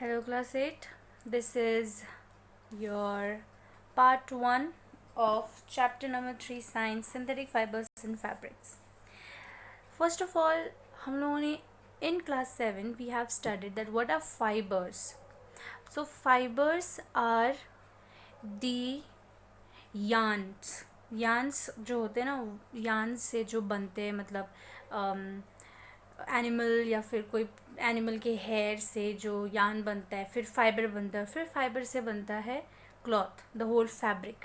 Hello class 8, this is your part 1 of chapter number 3 science synthetic fibers and fabrics. First of all, हम लोगों ने in class 7 we have studied that what are fibers. So fibers are the yarns जो होते हैं ना, yarns से जो बनते हैं, मतलब एनिमल या फिर कोई एनिमल के हेयर से जो यान बनता है, फिर फाइबर बनता है, फिर फाइबर से बनता है क्लॉथ, द होल फैब्रिक.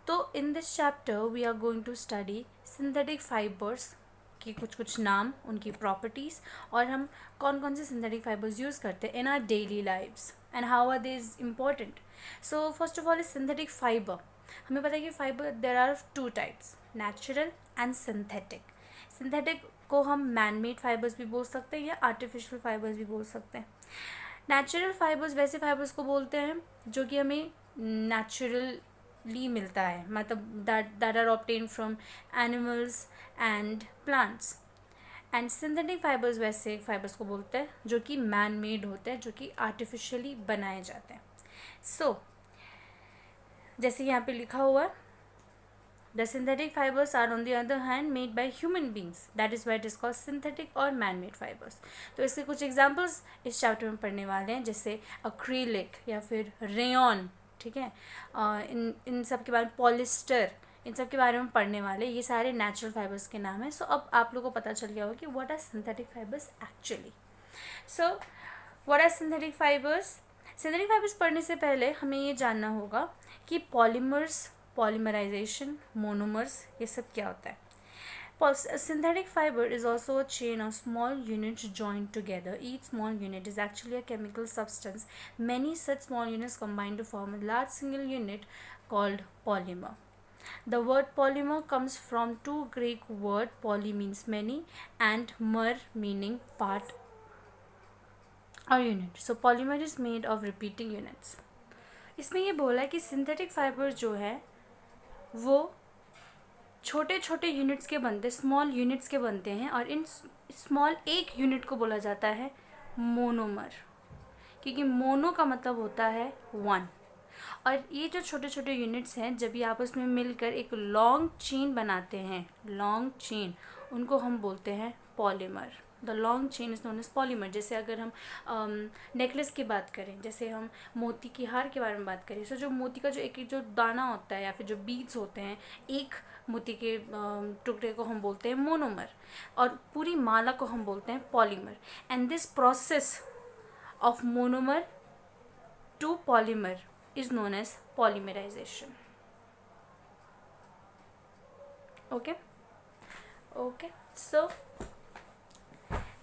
तो in this chapter we are going to study synthetic fibres की कुछ नाम, उनकी प्रॉपर्टीज़, और हम कौन कौन से सिंथेटिक फाइबर्स यूज़ करते हैं in our daily lives and how are they is important. So first of all is synthetic fibre. हमें पता है कि fibre there are two types, natural and synthetic. Synthetic को हम मैन मेड फाइबर्स भी बोल सकते हैं या आर्टिफिशियल फाइबर्स भी बोल सकते हैं. नेचुरल फाइबर्स वैसे फाइबर्स को बोलते हैं जो कि हमें नेचुरली मिलता है, मतलब that are obtain from animals and plants. And synthetic fibres वैसे फाइबर्स को बोलते हैं जो कि मैन मेड होते हैं, जो कि आर्टिफिशियली बनाए जाते हैं. सो जैसे यहाँ पे लिखा हुआ है, the synthetic fibers are on the other hand made by human beings. That is why it is called synthetic or man-made fibers. तो इसके कुछ एग्जाम्पल्स इस चैप्टर में पढ़ने वाले हैं, जैसे acrylic या फिर रेयन, ठीक है, इन सब के बारे में, पॉलिस्टर, इन सब के बारे में पढ़ने वाले. ये सारे नेचुरल फाइबर्स के नाम हैं. सो अब आप लोगों को पता चल गया होगा कि what are synthetic fibres actually. So what are synthetic fibres. Synthetic fibres पढ़ने से पहले हमें ये जानना होगा कि पॉलीमर्स, पॉलीमराइजेशन, मोनोमर्स, ये सब क्या होता है. Synthetic fiber is also a chain of small units joined together. Each small unit is actually a chemical substance. Many such small units combine to form a large single unit called polymer. The word polymer comes from two Greek words. Poly means many and mer meaning part or unit. So polymer is made of repeating units. इसमें ये बोला है कि synthetic fibre जो है वो छोटे छोटे यूनिट्स के बनते, स्मॉल यूनिट्स के बनते हैं, और इन स्मॉल एक यूनिट को बोला जाता है मोनोमर, क्योंकि मोनो का मतलब होता है वन. और ये जो छोटे छोटे यूनिट्स हैं, जब ये आपस में मिलकर एक लॉन्ग चेन बनाते हैं, लॉन्ग चेन, उनको हम बोलते हैं polymer. The long chain is known as polymer. जैसे अगर हम नेकलेस की बात करें, जैसे हम मोती की हार के बारे में बात करें, सो जो मोती का जो एक जो दाना होता है या फिर जो बीड्स होते हैं, एक मोती के टुकड़े को हम बोलते हैं मोनोमर, और पूरी माला को हम बोलते हैं polymer. And this process of monomer to polymer is known as polymerization. Okay, so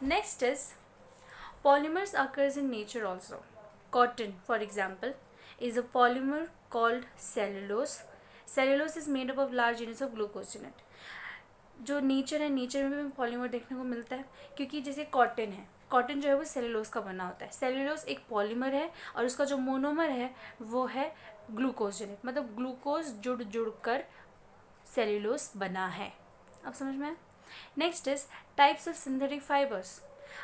next is polymers occurs in nature also. Cotton, for example, is a polymer called cellulose. Cellulose is made up of large units of glucose in it. जो nature है, nature में भी polymer देखने को मिलता है, क्योंकि जैसे कॉटन है, कॉटन जो है वो सेलुलोज का बना होता है. सेलुलोज एक पॉलीमर है और उसका जो मोनोमर है वो है ग्लूकोजनेट, मतलब ग्लूकोज जुड़ कर सेलुलोज बना है. अब समझ में. Next is types of synthetic fibres.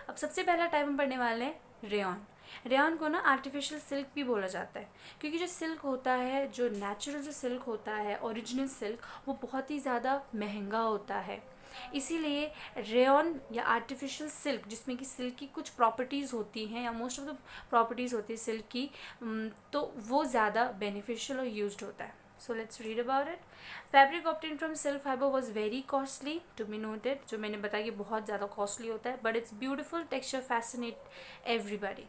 अब सबसे पहला टाइप हम पढ़ने वाले हैं रेयन. रेयन को ना आर्टिफिशियल सिल्क भी बोला जाता है, क्योंकि जो सिल्क होता है, जो नेचुरल जो सिल्क होता है, ओरिजिनल सिल्क, वो बहुत ही ज़्यादा महंगा होता है. इसीलिए रेयन या आर्टिफिशियल सिल्क, जिसमें कि सिल्क की कुछ प्रॉपर्टीज़ होती हैं या मोस्ट ऑफ द प्रॉपर्टीज़ होती है सिल्क की, तो वो ज़्यादा बेनिफिशियल और यूज्ड होता है. So let's read about it. Fabric obtained from silk fiber was very costly to be noted. जो मैंने बताया कि बहुत ज़्यादा costly होता है, but its beautiful texture fascinate everybody.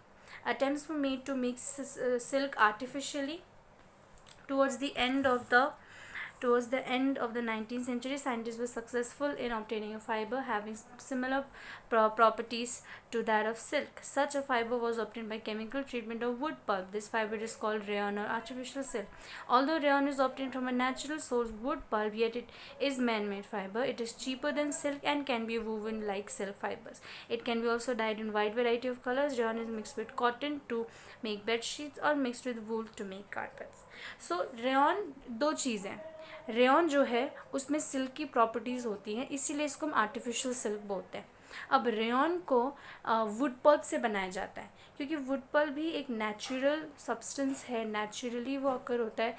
Attempts were made to make silk artificially. Towards the end of the 19th century, scientists were successful in obtaining a fiber having similar properties to that of silk. Such a fiber was obtained by chemical treatment of wood pulp. This fiber is called rayon or artificial silk. Although rayon is obtained from a natural source, wood pulp, yet it is man-made fiber. It is cheaper than silk and can be woven like silk fibers. It can be also dyed in wide variety of colors. Rayon is mixed with cotton to make bed sheets or mixed with wool to make carpets. So rayon दो चीज़ें. Rayon जो है उसमें silk की properties होती हैं, इसीलिए इसको हम आर्टिफिशियल सिल्क बोलते हैं. अब रेयॉन को वुड पल्प से बनाया जाता है, क्योंकि वुड पल्प भी एक नेचुरल सब्सटेंस है, नेचुरली वो अकर होता है,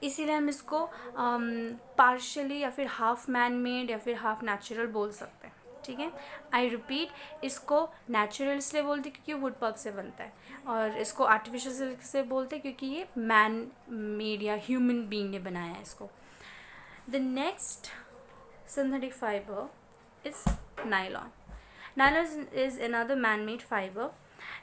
इसीलिए हम इसको पार्शली या फिर हाफ मैन मेड या फिर हाफ नेचुरल बोल सकते हैं, ठीक है। आई रिपीट, इसको नेचुरल इसलिए बोलते हैं क्योंकि वुड पल्प से बनता है, और इसको आर्टिफिशियल से बोलते हैं क्योंकि ये मैन मेड या ह्यूमन बीइंग ने बनाया है इसको। The next synthetic fiber is nylon. Nylon is another man-made fiber.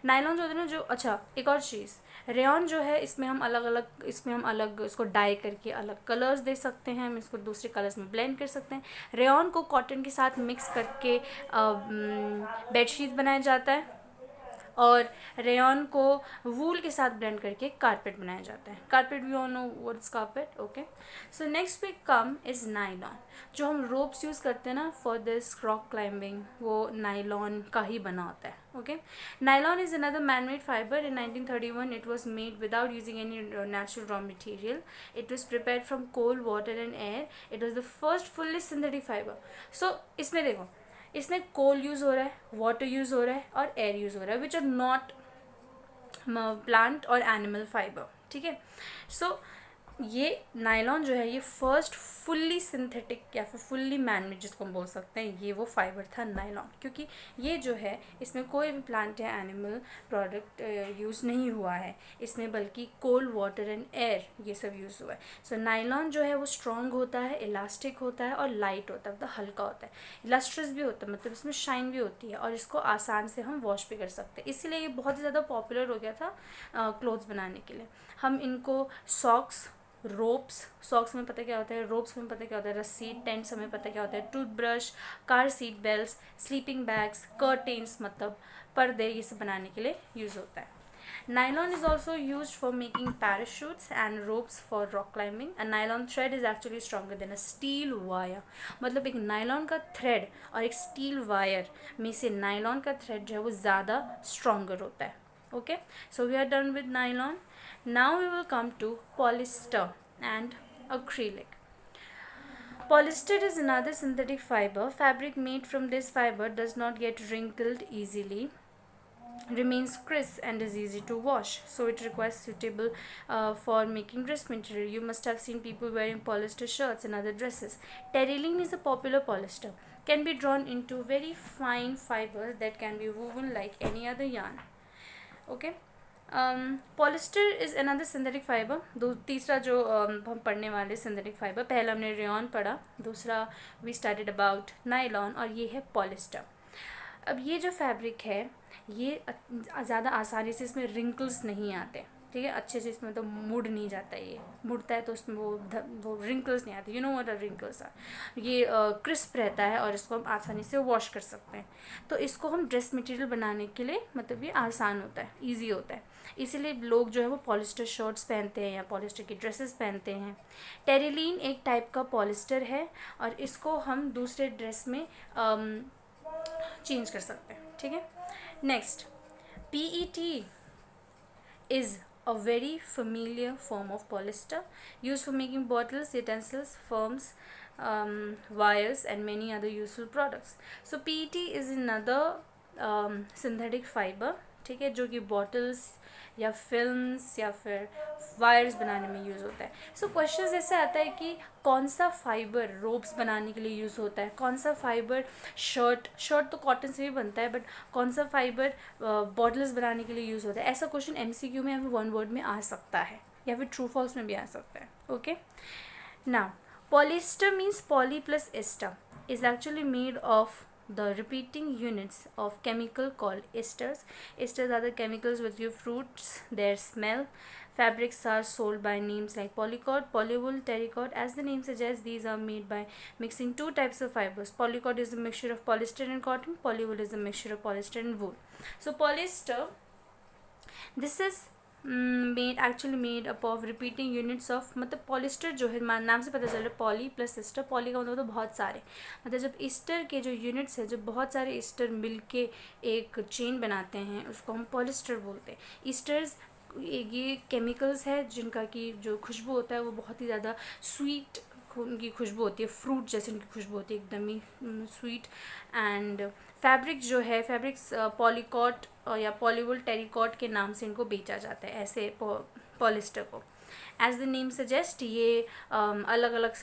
Nylon जो होता है ना, जो अच्छा एक और चीज़, रेयॉन जो है इसमें हम अलग इसको डाई करके अलग कलर्स दे सकते हैं, हम इसको दूसरे कलर्स में ब्लेंड कर सकते हैं। रेयॉन को कॉटन के साथ मिक्स करके बेडशीट बनाया जाता है, और रेयॉन को वूल के साथ ब्लेंड करके कारपेट बनाया जाता है। Carpet, we all know what's carpet, okay. So next we come is nylon. जो हम रोप्स यूज़ करते हैं ना फॉर दिस रॉक क्लाइंबिंग, वो नायलॉन का ही बना होता है, okay. Nylon is another man made fibre. In 1931 it was made without using any natural raw material. It was prepared from coal, water and air. It was the first fully synthetic fibre. So इसमें देखो, इसमें कोल use हो रहा है, water use हो रहा है और एयर यूज़ हो रहा है, विच आर नॉट प्लांट और एनिमल फाइबर, ठीक है। सो ये नायलॉन जो है ये फर्स्ट फुल्ली सिंथेटिक या फिर फुल्ली मैनमेड जिसको हम बोल सकते हैं, ये वो फाइबर था नायलॉन, क्योंकि ये जो है इसमें कोई भी प्लांट या एनिमल प्रोडक्ट यूज़ नहीं हुआ है इसमें, बल्कि कोल, वाटर एंड एयर ये सब यूज़ हुआ है। सो नायलॉन जो है वो स्ट्रॉन्ग होता है, इलास्टिक होता है और लाइट होता है, मतलब हल्का होता है, इलास्ट्रस भी होता है, मतलब इसमें शाइन भी होती है, और इसको आसान से हम वॉश भी कर सकते हैं। इसीलिए ये बहुत ही ज़्यादा पॉपुलर हो गया था क्लोथ्स बनाने के लिए। हम इनको सॉक्स, सॉक्स में पता क्या होता है, रोप्स में पता क्या होता है, रस्सी, टेंट्स हमें पता क्या होता है, toothbrush, car seat belts, sleeping bags, curtains मतलब पर्दे, ये सब बनाने के लिए यूज़ होता है। Nylon is also used for making parachutes and ropes for rock climbing. A nylon thread is actually stronger than a steel wire. मतलब एक नायलॉन का थ्रेड और एक स्टील वायर में से नायलॉन का थ्रेड जो है वो ज़्यादा स्ट्रॉन्गर होता है, okay. So we are done with nylon. Now we will come to polyester and acrylic. Polyester is another synthetic fiber. Fabric made from this fiber does not get wrinkled easily, remains crisp and is easy to wash, so it requires suitable for making dress material. You must have seen people wearing polyester shirts and other dresses. Terylene is a popular polyester, can be drawn into very fine fiber that can be woven like any other yarn, okay. Polyester is another synthetic fibre. तीसरा जो हम पढ़ने वाले synthetic fibre, पहला हमने rayon पढ़ा, दूसरा we started about nylon, और ये है पॉलिस्टर. अब ये जो फैब्रिक है ये ज़्यादा आसानी से इसमें रिंकल्स नहीं आते, ठीक है, अच्छे से इसमें तो मुड़ नहीं जाता, ये मुड़ता है तो उसमें वो रिंकल्स नहीं आते, you know what are wrinkles are. ये क्रिस्प रहता है और इसको हम आसानी से वॉश कर सकते हैं, तो इसको हम ड्रेस मटेरियल बनाने के लिए मतलब ये आसान होता है, ईजी होता है, इसीलिए लोग जो है वो पॉलिस्टर शर्ट्स पहनते हैं या पॉलिस्टर की ड्रेसेस पहनते हैं. टेरिलीन एक टाइप का पॉलिस्टर है और इसको हम दूसरे ड्रेस में चेंज कर सकते हैं, ठीक है. Next, PET is a very familiar form of polyester used for making bottles, utensils, foams, wires and many other useful products. So PET is another synthetic fiber, ठीक है, जो कि बॉटल्स या फिल्म्स या फिर वायर्स बनाने में यूज़ होता है. सो क्वेश्चन ऐसे आता है कि कौन सा फाइबर रोप्स बनाने के लिए यूज़ होता है, कौन सा फाइबर शर्ट तो कॉटन से भी बनता है, बट कौन सा फाइबर बॉटल्स बनाने के लिए यूज़ होता है. ऐसा क्वेश्चन MCQ में या फिर वन वर्ड में आ सकता है या फिर ट्रू फॉल्स में भी आ सकता है, okay. Now polyester means poly plus ester is actually made of the repeating units of chemical called esters. Esters are the chemicals which give fruits their smell. Fabrics are sold by names like polycord, polywool, terracotta. As the name suggests, these are made by mixing two types of fibers. Polycord is a mixture of polyester and cotton. Polywool is a mixture of polyester and wool. So polyester, this is made up of repeating units of, मतलब polyester जो है नाम से पता चल रहा है poly plus ester. Poly का मतलब तो बहुत सारे, मतलब जब ईस्टर के जो यूनिट्स है, जब बहुत सारे ईस्टर मिलके एक चेन बनाते हैं उसको हम पॉलिस्टर बोलते हैं. ईस्टर्स ये केमिकल्स है जिनका कि जो खुशबू होता है वो बहुत ही ज़्यादा स्वीट उनकी खुशबू होती है, फ्रूट जैसे उनकी खुशबू होती है, एकदम ही स्वीट। एंड फैब्रिक जो है, फैब्रिक्स पॉलीकॉट या पॉलीवुल टेरिकॉट के नाम से इनको बेचा जाता है, ऐसे पॉलिस्टर को। एज द नेम सजेस्ट, ये अलग अलग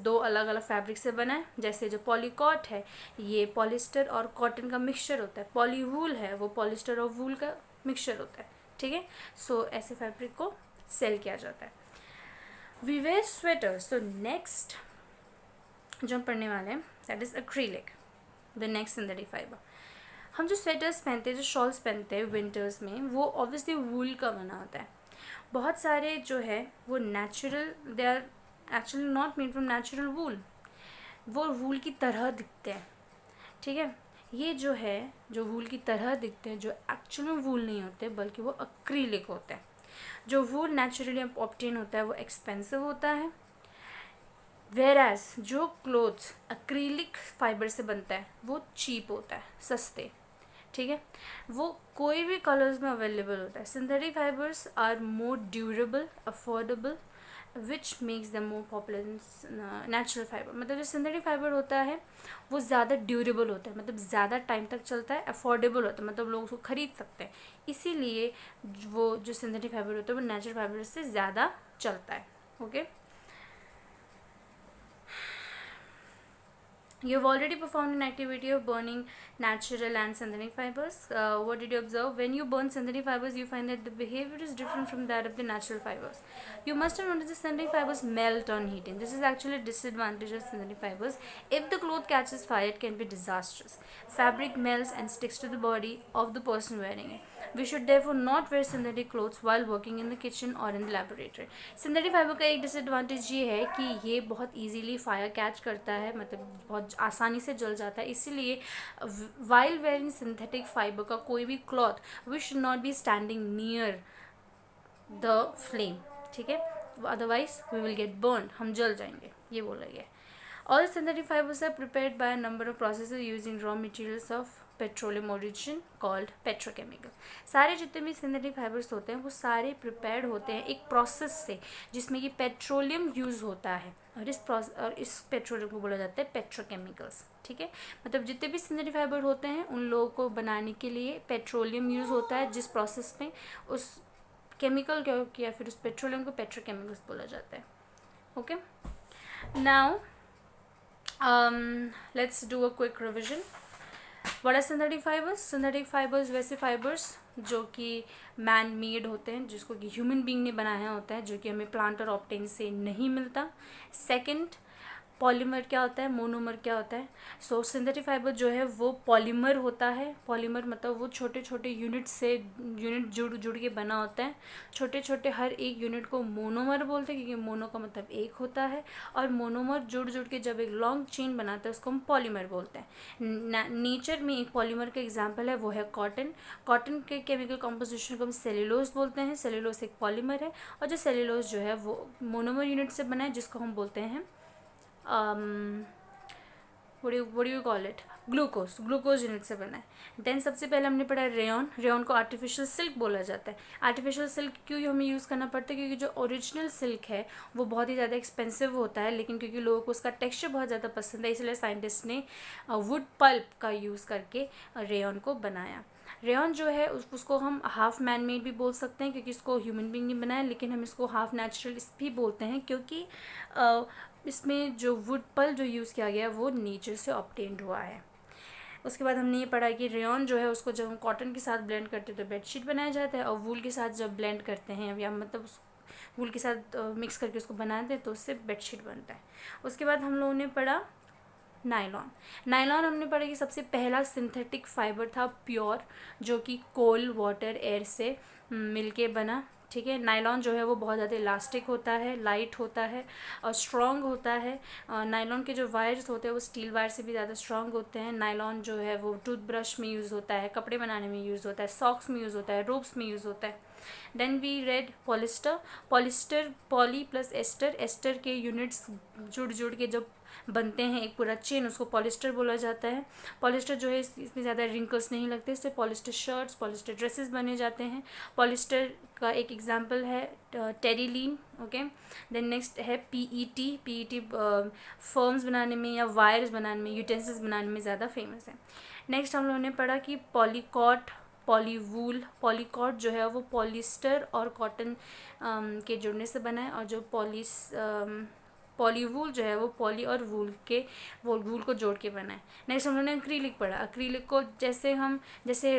दो अलग अलग फैब्रिक से बना है। जैसे जो पॉलीकॉट है ये पॉलिस्टर और कॉटन का मिक्सचर होता है, पॉलीवूल है वो पॉलिस्टर और वूल का मिक्सचर होता है, ठीक है। सो ऐसे फैब्रिक को सेल किया जाता है। We wear sweaters. So next जो हम पढ़ने वाले हैं that is acrylic, the next synthetic fibre. हम जो स्वेटर्स पहनते हैं, जो शॉल्स पहनते हैं विंटर्स में, वो ऑब्वियसली वूल का बना होता है। बहुत सारे जो है वो natural, they are actually not made from natural wool, वो वूल की तरह दिखते हैं, ठीक है। ये जो है जो वूल की तरह दिखते हैं, जो एक्चुअल में वूल नहीं होते बल्कि वो एक्रिलिक होते हैं। जो वूल नेचुरली ऑब्टेन होता है वो एक्सपेंसिव होता है, वेराज जो क्लोथ्स एक्रिलिक फाइबर से बनता है वो चीप होता है, सस्ते, ठीक है। वो कोई भी कलर्स में अवेलेबल होता है। Synthetic fibres are more durable, affordable, which makes the more popular natural fibre. मतलब जो सिंथेटिक फाइबर होता है वो ज़्यादा ड्यूरेबल होता है, मतलब ज़्यादा टाइम तक चलता है, अफोर्डेबल होता है, मतलब लोग उसको खरीद सकते हैं, इसीलिए वो जो सिंथेटिक फाइबर होता है वो नेचुरल फाइबर से ज़्यादा चलता है, okay. You've already performed an activity of burning natural and synthetic fibers. What did you observe? When you burn synthetic fibers, you find that the behavior is different from that of the natural fibers. You must have noticed the synthetic fibers melt on heating. This is actually a disadvantage of synthetic fibers. If the cloth catches fire, it can be disastrous. Fabric melts and sticks to the body of the person wearing it. We should therefore not wear synthetic clothes while working in the kitchen or in the laboratory. Synthetic fibre का एक disadvantage ये है कि ये बहुत easily fire catch करता है, मतलब बहुत आसानी से जल जाता है, इसीलिए वाइल वेयरिंग सिंथेटिक फाइबर का कोई भी cloth we should not be standing near the flame, ठीक है, otherwise we will get burn, हम जल जाएंगे, ये बोला गया है। All synthetic fibers are prepared by a number of processes using raw materials of petroleum origin called petrochemicals. सारे जितने भी सिंथेटिक फाइबर्स होते हैं वो सारे प्रिपेयर्ड होते हैं एक प्रोसेस से जिसमें कि पेट्रोलियम यूज़ होता है, और इस पेट्रोलियम को बोला जाता है पेट्रोकेमिकल्स, ठीक है। मतलब जितने भी सिंथेटिक फाइबर होते हैं उन लोगों को बनाने के लिए पेट्रोलियम यूज़ होता है, जिस प्रोसेस में उस केमिकल या फिर उस पेट्रोलियम को पेट्रोकेमिकल्स बोला जाता है, okay. Now let's do a quick revision. What are synthetic fibers? Synthetic fibers वैसे fibers जो कि मैन मेड होते हैं, जिसको कि ह्यूमन बीइंग ने बनाया होता है, जो कि हमें प्लांट और ऑप्टेन से नहीं मिलता। सेकंड, पॉलीमर क्या होता है, मोनोमर क्या होता है। सो सिंथेटिक फाइबर जो है वो पॉलीमर होता है। पॉलीमर मतलब वो छोटे छोटे यूनिट जुड़ के बना होता है। छोटे छोटे हर एक यूनिट को मोनोमर बोलते हैं, क्योंकि मोनो का मतलब एक होता है, और मोनोमर जुड़ के जब एक लॉन्ग चेन बनाता है उसको हम पॉलीमर बोलते हैं। नेचर में एक पॉलीमर का एग्जाम्पल है वो है कॉटन। कॉटन के केमिकल कॉम्पोजिशन को हम सेल्यूलोज बोलते हैं। सेल्यूलोज एक पॉलीमर है, और जो सेल्यूलोज जो है वो मोनोमर यूनिट से बना है, जिसको हम बोलते हैं what do you call it, glucose unit से बना है। देन सबसे पहले हमने पढ़ा रेयन को आर्टिफिशियल सिल्क बोला जाता है। आर्टिफिशियल सिल्क क्यों हमें यूज़ करना पड़ता है, क्योंकि जो ओरिजिनल सिल्क है वो बहुत ही ज़्यादा एक्सपेंसिव होता है, लेकिन क्योंकि लोगों को उसका टेक्सचर बहुत ज़्यादा पसंद है, इसलिए साइंटिस्ट ने वुड पल्प का यूज़ करके रेयन को बनाया। रेयन जो है उसको हम हाफ मैन मेड भी बोल सकते हैं, क्योंकि इसको ह्यूमन बीइंग ने बनाया, लेकिन हम इसको हाफ नेचुरल भी बोलते हैं, क्योंकि इसमें जो वुड पल्प जो यूज़ किया गया है वो नेचर से ऑब्टेन्ड हुआ है। उसके बाद हमने ये पढ़ा कि रेयन जो है उसको जब हम कॉटन के साथ ब्लेंड करते हैं तो बेडशीट बनाया जाता है, और वूल के साथ जब ब्लेंड करते हैं या मतलब वूल के साथ मिक्स करके उसको बनाते हैं तो उससे बेडशीट बनता है। उसके बाद हम लोगों ने पढ़ा नायलॉन हमने पढ़ा कि सबसे पहला सिंथेटिक फाइबर था प्योर, जो कि कोल, वाटर, एयर से मिलके बना, ठीक है। नायलॉन जो है वो बहुत ज़्यादा इलास्टिक होता है, लाइट होता है और स्ट्रॉन्ग होता है। नायलॉन के जो वायर्स होते हैं वो स्टील वायर से भी ज़्यादा स्ट्रॉन्ग होते हैं। नायलॉन जो है वो टूथब्रश में यूज़ होता है, कपड़े बनाने में यूज़ होता है, सॉक्स में यूज़ होता है, रोब्स में यूज़ होता है। Then we read polyester. Poly plus ester के यूनिट्स जुड़ के जब बनते हैं एक पूरा चेन, उसको पॉलिस्टर बोला जाता है। पॉलिस्टर जो है इसमें ज़्यादा रिंकल्स नहीं लगते, इससे पॉलिस्टर शर्ट्स, पॉलिस्टर ड्रेसेस बने जाते हैं। पॉलिस्टर का एक एग्जांपल है टेरिलीन। ओके, देन नेक्स्ट है पीईटी। पीईटी फर्म्स बनाने में या वायर्स बनाने में, यूटेंसिल्स बनाने में ज़्यादा फेमस है। नेक्स्ट हम लोगों ने पढ़ा कि पॉलीकॉट, पॉलीवूल। पॉलीकॉट जो है वो पॉलिस्टर और कॉटन के जुड़ने से बना है, और जो पॉलीवूल जो है वो पॉली और वूल को जोड़ के बना है। नेक्स्ट हम लोगों ने एक्रीलिक पढ़ा। एक्रीलिक को जैसे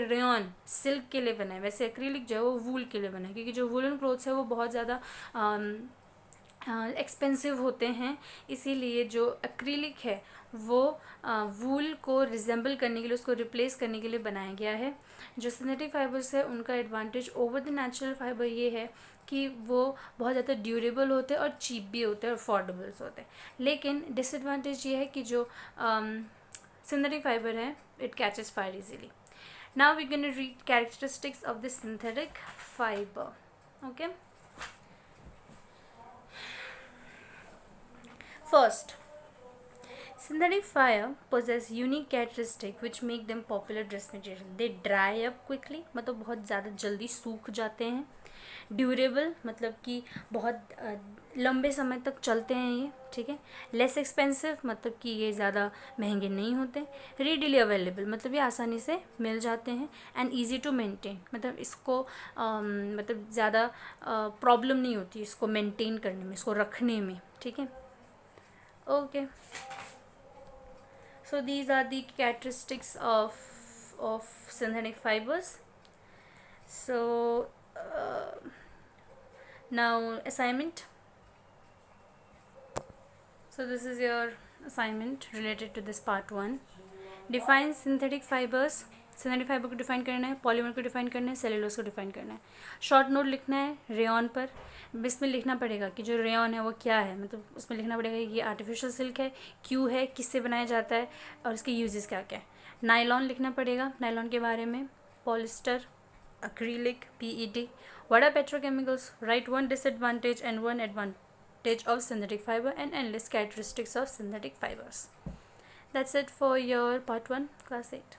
रेयन सिल्क के लिए बना है, वैसे एक्रीलिक जो है वो वूल के लिए बना है, क्योंकि जो वूलन क्लोथ्स है वो बहुत ज़्यादा एक्सपेंसिव होते हैं, इसीलिए जो एक्रीलिक है वो वूल को रिजेंबल करने के लिए, उसको रिप्लेस करने के लिए बनाया गया है। जो सिंथेटिक फाइबर्स है उनका advantage over the natural fibre ये है कि वो बहुत ज़्यादा ड्यूरेबल होते हैं और चीप भी होते हैं और अफोर्डेबल्स होते हैं। लेकिन डिसएडवांटेज ये है कि जो सिंथेटिक फाइबर है it catches fire easily. Now we gonna read characteristics of the synthetic fibre. Okay, first, synthetic fiber possess unique characteristic which make them popular dress material. They dry up quickly, मतलब बहुत ज़्यादा जल्दी सूख जाते हैं। Durable, मतलब कि बहुत लंबे समय तक चलते हैं ये, ठीक है। लेस एक्सपेंसिव, मतलब कि ये ज़्यादा महंगे नहीं होते। रीडिली अवेलेबल, मतलब ये आसानी से मिल जाते हैं। एंड ईजी टू मेंटेन, मतलब इसको मतलब ज़्यादा प्रॉब्लम नहीं होती इसको मेंटेन करने में, इसको रखने में, ठीक है। Okay, so these are the characteristics of synthetic fibers. So now assignment. So this is your assignment related to this part 1. Define synthetic fibers. Synthetic fibre को डिफाइन करना है, पॉलीमर को डिफाइन करना है, सेलुलोज को डिफाइन करना है। Short note लिखना है रेयन पर। इसमें लिखना पड़ेगा कि जो रेयन है वो क्या है, मतलब उसमें लिखना पड़ेगा कि ये आर्टिफिशियल सिल्क है, क्यों है, किससे बनाया जाता है और इसके यूजेस क्या क्या है। नायलॉन लिखना पड़ेगा, नायलॉन के बारे में, polyester, acrylic, PET. What are petrochemicals, right one disadvantage and one advantage of synthetic fiber and endless characteristics of synthetic fibers. That's it for your part 1 class 8.